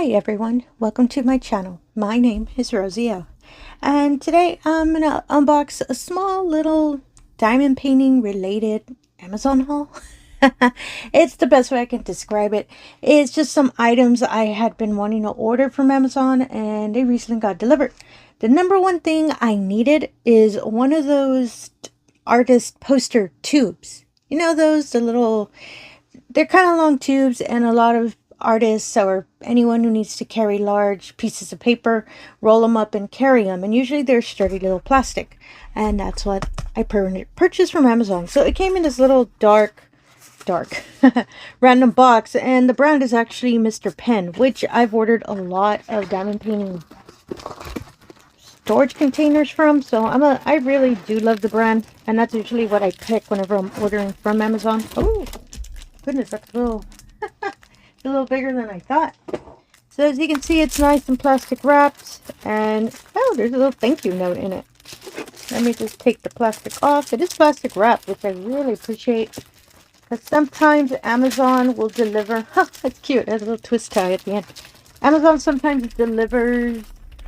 Hi everyone, welcome to my channel. My name is Rosy O, and today I'm going to unbox a small little diamond painting related Amazon haul. It's the best way I can describe it. It's just some items I had been wanting to order from Amazon and they recently got delivered. The number one thing I needed is one of those artist poster tubes. You know those, they're kind of long tubes, and a lot of artists or anyone who needs to carry large pieces of paper roll them up and carry them, and usually they're sturdy little plastic, and that's what I purchased from Amazon. So it came in this little dark random box, and the brand is actually Mr. Pen, which I've ordered a lot of diamond painting storage containers from. So I really do love the brand, and that's usually what I pick whenever I'm ordering from Amazon. Oh goodness, that's a little bigger than I thought. So as you can see, it's nice and plastic wrapped, and oh, there's a little thank you note in it. Let me just take the plastic off. It is plastic wrapped, which I really appreciate, because sometimes Amazon will deliver, that's cute, it has a little twist tie at the end. Amazon sometimes delivers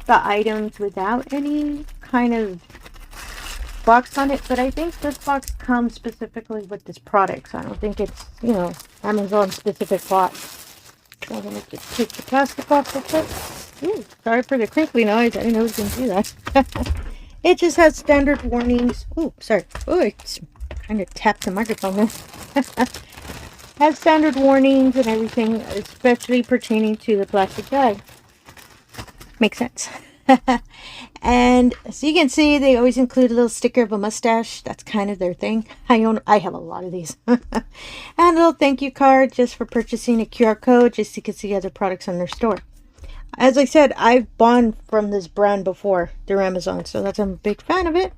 the items without any kind of box on it, but I think this box comes specifically with this product, so I don't think it's, Amazon specific box. So I'm going to just take the plastic off real quick. Ooh, sorry for the crinkly noise. I didn't know it was going to do that. It just has standard warnings. Ooh, sorry. Ooh, I just kind of tapped the microphone there. Has standard warnings and everything, especially pertaining to the plastic bag. Makes sense. And so you can see they always include a little sticker of a mustache. That's kind of their thing. I have a lot of these. And a little thank you card just for purchasing, a QR code just so you can see other products on their store. As I said, I've bought from this brand before through Amazon, so I'm a big fan of it.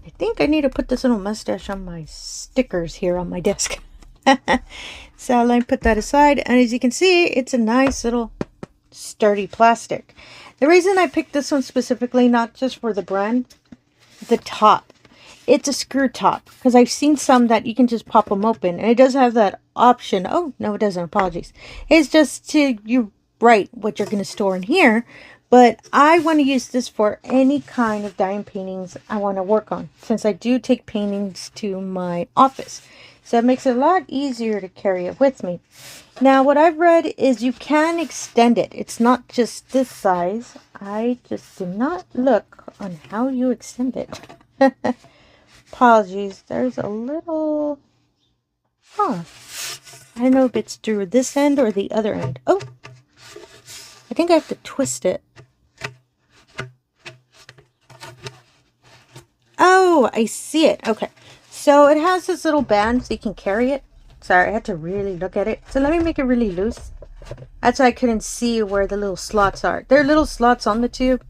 I think I need to put this little mustache on my stickers here on my desk. So let me put that aside, and as you can see, it's a nice little sturdy plastic. The reason I picked this one specifically, not just for the brand, the top. It's a screw top, because I've seen some that you can just pop them open, and it does have that option. Oh, no, it doesn't. Apologies. It's just you write what you're going to store in here, but I want to use this for any kind of diamond paintings I want to work on, since I do take paintings to my office. So it makes it a lot easier to carry it with me. Now, what I've read is you can extend it. It's not just this size. I just did not look on how you extend it. Apologies. There's a little... I don't know if it's through this end or the other end. Oh! I think I have to twist it. Oh, I see it. Okay. So it has this little band so you can carry it. Sorry, I had to really look at it. So let me make it really loose. That's why I couldn't see where the little slots are. There are little slots on the tube.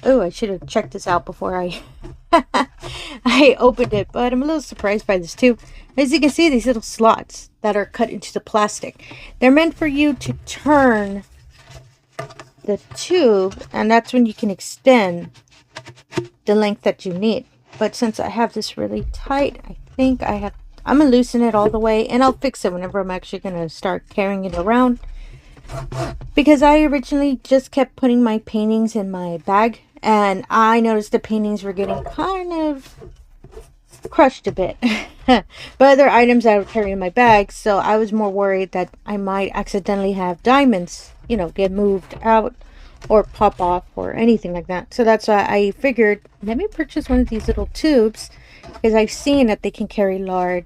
Oh, I should have checked this out before I I opened it. But I'm a little surprised by this too. As you can see, these little slots that are cut into the plastic. They're meant for you to turn the tube, and that's when you can extend the length that you need. But since I have this really tight, I think I'm going to loosen it all the way, and I'll fix it whenever I'm actually going to start carrying it around. Because I originally just kept putting my paintings in my bag, and I noticed the paintings were getting kind of crushed a bit by other items I would carry in my bag. So I was more worried that I might accidentally have diamonds, get moved out or pop off or anything like that. So that's why I figured, let me purchase one of these little tubes, because I've seen that they can carry long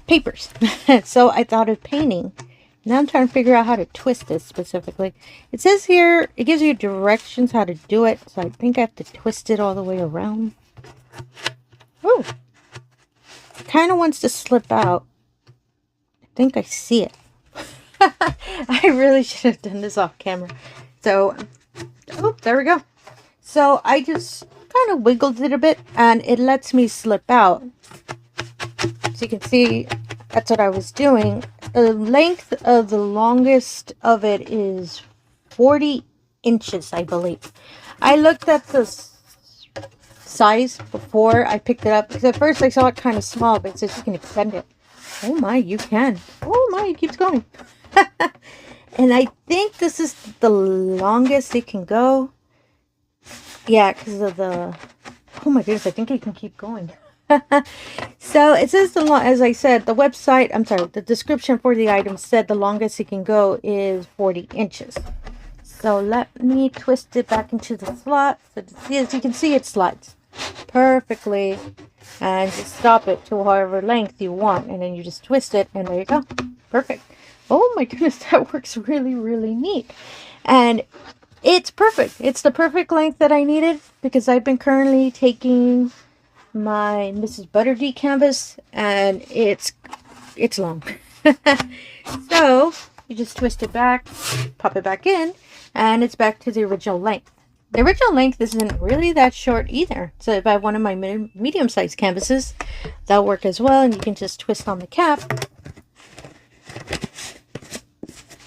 papers. So I thought of painting. Now I'm trying to figure out how to twist this specifically. It says here, it gives you directions how to do it. So I think I have to twist it all the way around. Oh, it kind of wants to slip out. I think I see it. I really should have done this off camera. So, oh, there we go. So I just kind of wiggled it a bit, and it lets me slip out. So you can see that's what I was doing. The length of the longest of it is 40 inches, I believe. I looked at the size before I picked it up, because at first I saw it kind of small, but it says you can extend it. Oh my, you can. Oh my, it keeps going. And I think this is the longest it can go. Yeah, because of the... Oh my goodness, I think it can keep going. So it says as I said, the website, I'm sorry, the description for the item said the longest it can go is 40 inches. So let me twist it back into the slot. So as you can see, it slides perfectly. And just stop it to however length you want. And then you just twist it, and there you go. Perfect. Oh my goodness, that works really, really neat. And it's perfect. It's the perfect length that I needed, because I've been currently taking my Mrs. Butterdee canvas, and it's long. So you just twist it back, pop it back in, and it's back to the original length. The original length isn't really that short either. So if I have one of my medium-sized canvases, that'll work as well. And you can just twist on the cap.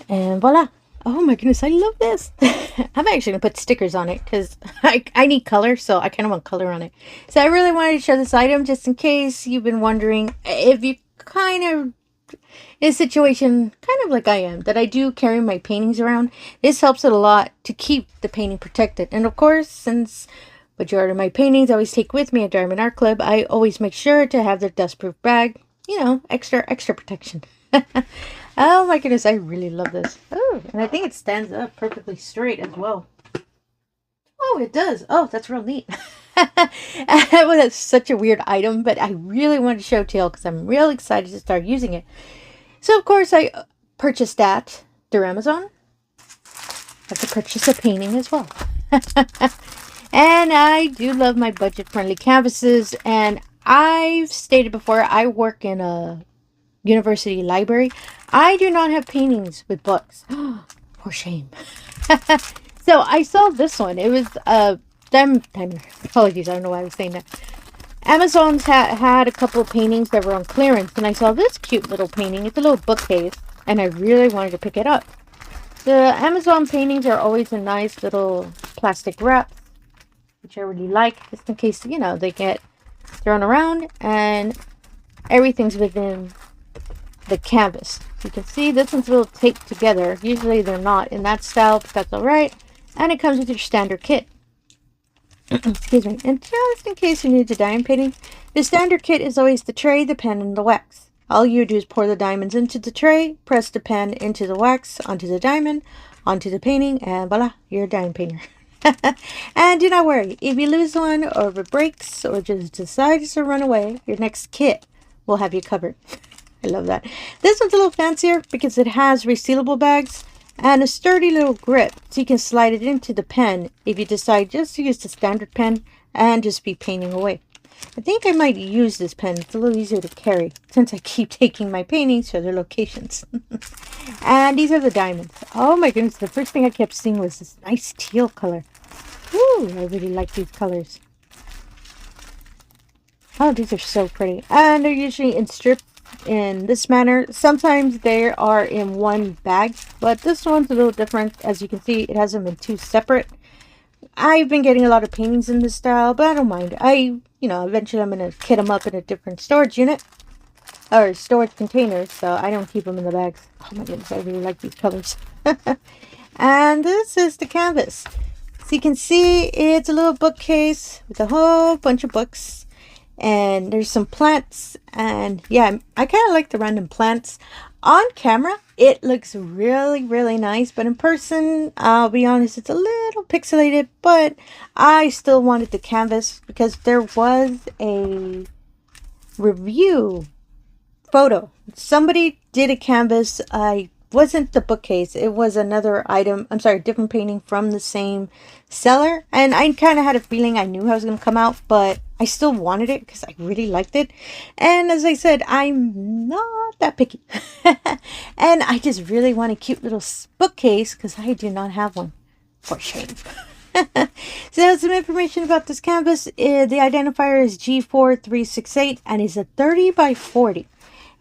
And voila. Oh my goodness, I love this. I'm actually going to put stickers on it because I need color. So I kind of want color on it. So I really wanted to show this item just in case you've been wondering if you kind of... in a situation kind of like I am, that I do carry my paintings around. This helps it a lot to keep the painting protected. And of course, since majority of my paintings I always take with me at Diamond Art Club, I always make sure to have the dustproof bag. You know, extra protection. Oh my goodness, I really love this. Oh, and I think it stands up perfectly straight as well. Oh, it does. Oh, that's real neat. Well, that's such a weird item, but I really wanted to show Tail because I'm real excited to start using it. So, of course, I purchased that through Amazon. I have to purchase a painting as well. And I do love my budget-friendly canvases. And I've stated before, I work in a university library. I do not have paintings with books. For shame. So, I saw this one. It was apologies, I don't know why I was saying that. Amazon's had a couple of paintings that were on clearance, and I saw this cute little painting. It's a little bookcase, and I really wanted to pick it up. The Amazon paintings are always a nice little plastic wrap, which I really like, just in case, you know, they get thrown around, and everything's within the canvas. You can see this one's a little taped together. Usually they're not in that style, but that's alright. And it comes with your standard kit. Excuse me. And just in case you're new to diamond painting, the standard kit is always the tray, the pen, and the wax. All you do is pour the diamonds into the tray, press the pen into the wax, onto the diamond, onto the painting, and voila, you're a diamond painter. And do not worry, if you lose one, or if it breaks, or just decides to run away, your next kit will have you covered. I love that. This one's a little fancier because it has resealable bags and a sturdy little grip, so you can slide it into the pen if you decide just to use the standard pen and just be painting away. I think I might use this pen. It's a little easier to carry since I keep taking my paintings to other locations. And these are the diamonds. Oh my goodness, the first thing I kept seeing was this nice teal color. Ooh, I really like these colors. Oh, these are so pretty. And they're usually in strips in this manner. Sometimes they are in one bag, but this one's a little different. As you can see, it has them in two separate. I've been getting a lot of paintings in this style, but I don't mind. Eventually I'm going to kit them up in a different storage unit or storage containers, so I don't keep them in the bags. Oh my goodness, I really like these colors. And this is the canvas. So you can see it's a little bookcase with a whole bunch of books. And there's some plants, and yeah, I kind of like the random plants. On camera, it looks really, really nice, but in person, I'll be honest, it's a little pixelated, but I still wanted the canvas because there was a review photo. Somebody did a canvas. Wasn't the bookcase, it was another item, I'm sorry, different painting from the same seller, and I kind of had a feeling I knew how it was going to come out, but I still wanted it because I really liked it. And as I said, I'm not that picky. And I just really want a cute little bookcase because I do not have one, for shame. So some information about this canvas. The identifier is G4368 and is a 30 by 40.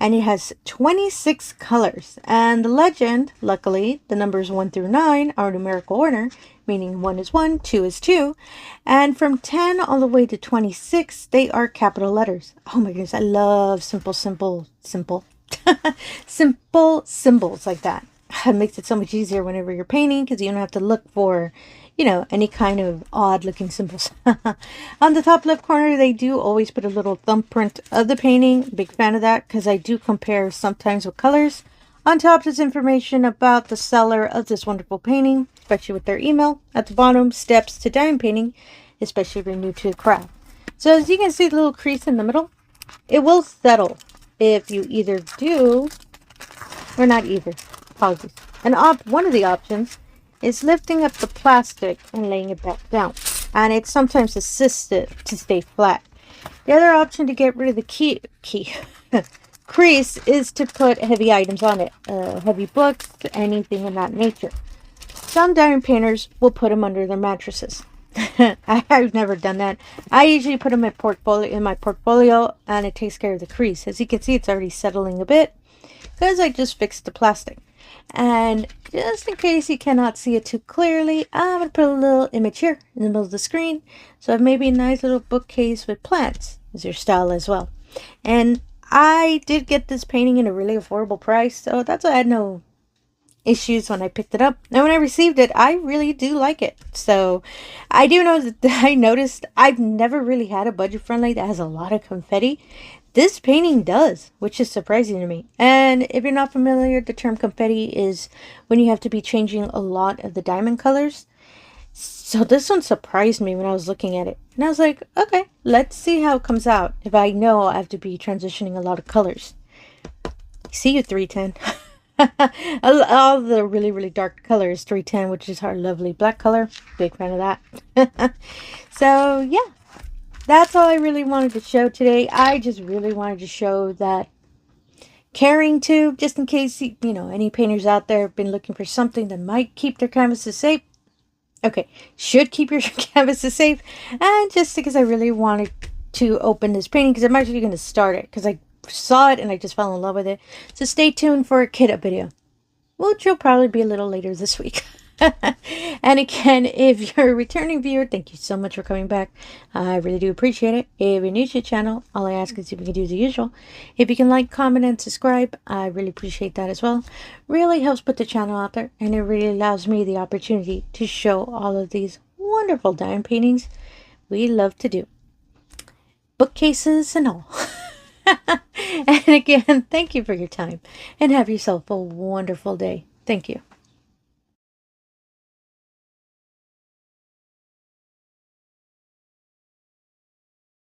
And it has 26 colors. And the legend, luckily, the numbers 1 through 9 are numerical order, meaning 1 is 1, 2 is 2. And from 10 all the way to 26, they are capital letters. Oh my goodness, I love simple. Simple symbols like that. It makes it so much easier whenever you're painting because you don't have to look for, you know, any kind of odd looking symbols. On the top left corner, they do always put a little thumbprint of the painting. Big fan of that because I do compare sometimes with colors. On top is information about the seller of this wonderful painting, especially with their email. At the bottom, steps to diamond painting, especially if you're new to the craft. So as you can see, the little crease in the middle, it will settle if you either do, or not either, apologies. One of the options is lifting up the plastic and laying it back down. And it sometimes assists it to stay flat. The other option to get rid of the crease is to put heavy items on it. Heavy books, anything of that nature. Some diamond painters will put them under their mattresses. I've never done that. I usually put them in my portfolio and it takes care of the crease. As you can see, it's already settling a bit because I just fixed the plastic. And just in case you cannot see it too clearly, I'm going to put a little image here in the middle of the screen. So maybe a nice little bookcase with plants is your style as well. And I did get this painting in a really affordable price, so that's why I had no issues when I picked it up. And when I received it, I really do like it. So I do know that I noticed I've never really had a budget friendly that has a lot of confetti. This painting does, which is surprising to me. And if you're not familiar, the term confetti is when you have to be changing a lot of the diamond colors. So this one surprised me when I was looking at it. And I was like, okay, let's see how it comes out if I know I have to be transitioning a lot of colors. See you, 310. All the really, really dark colors, 310, which is our lovely black color. Big fan of that. So, yeah. That's all I really wanted to show today. I just really wanted to show that carrying tube, just in case, you know, any painters out there have been looking for something that might keep their canvases safe. Okay, should keep your canvases safe. And just because I really wanted to open this painting, because I'm actually going to start it, because I saw it and I just fell in love with it. So stay tuned for a kit up video, which will probably be a little later this week. And again, if you're a returning viewer, thank you so much for coming back. I really do appreciate it. If you're new to the channel, all I ask is if you can do the usual. If you can like, comment, and subscribe, I really appreciate that as well. Really helps put the channel out there, and it really allows me the opportunity to show all of these wonderful diamond paintings we love to do. Bookcases and all. And again, thank you for your time, and have yourself a wonderful day. Thank you.